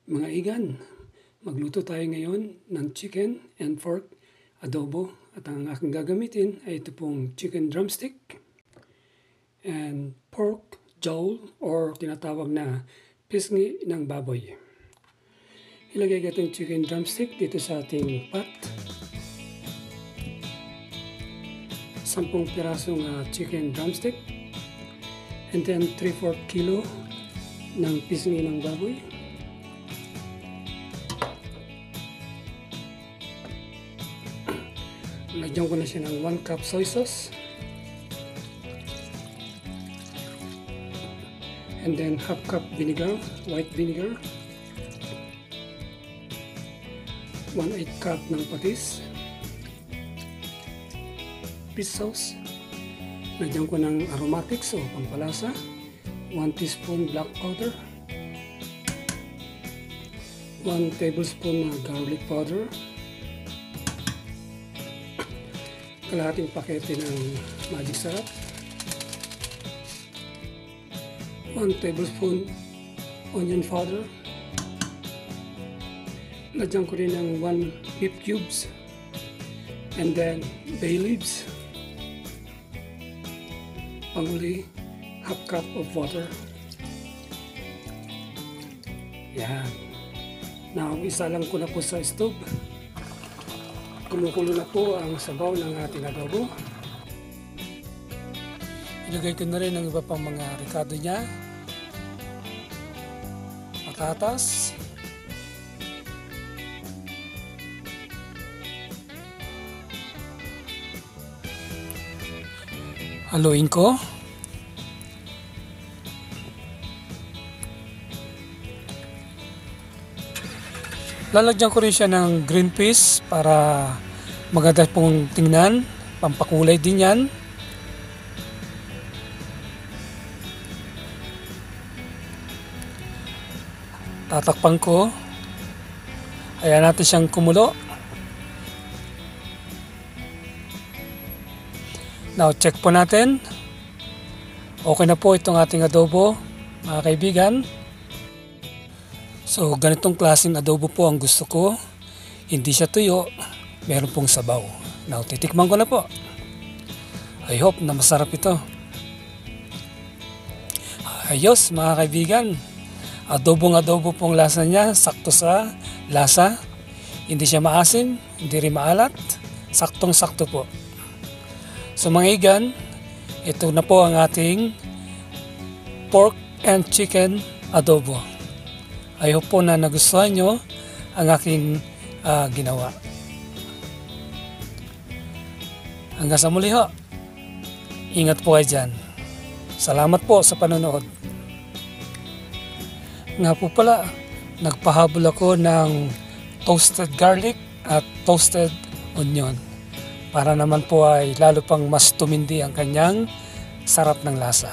Mga igan, magluto tayo ngayon ng chicken and pork adobo. At ang aking gagamitin ay ito pong chicken drumstick and pork jowl or tinatawag na pisngi ng baboy. Ilagay ko itong chicken drumstick dito sa ating pot. 10 pirasong chicken drumstick and then 3/4 kilo ng pisngi ng baboy. Lagyan ko na siya ng 1 cup soy sauce. And then half cup vinegar, white vinegar. 1/8 cup ng patis. Fish sauce. Lagyan ko ng aromatics o pampalasa. 1 teaspoon black powder. 1 tablespoon na garlic powder. Kalahating pakete ng magic sarap. 1 tablespoon onion powder. Lagyan ko rin ng 1 beef cubes. And then bay leaves. Panguli, half cup of water. Yan. Now, isa lang ko na po sa stove. Kumukulo na po ang sabaw ng ating adobo. Ilagay ko na rin ang iba pang mga ricado niya. Patatas. Haluin ko. Lalagyan ko rin siya ng green peas para maganda pong tingnan. Pampakulay din yan. Tatakpan ko. Hayaan natin siyang kumulo. Now, check po natin. Okay na po itong ating adobo, mga kaibigan. So, ganitong klaseng adobo po ang gusto ko. Hindi siya tuyo, meron pong sabaw. Now, titikman ko na po. I hope na masarap ito. Ayos, mga kaibigan. Adobong-adobo pong lasa niya, sakto sa lasa. Hindi siya maasim, hindi rin maalat. Saktong-sakto po. So mga igan, ito na po ang ating pork and chicken adobo. I hope po na nagustuhan nyo ang aking ginawa. Hanggang sa muli ho. Ingat po kayo dyan. Salamat po sa panonood. Nga po pala, nagpahabol ako ng toasted garlic at toasted onion. Para naman po ay lalo pang mas tumindi ang kanyang sarap ng lasa.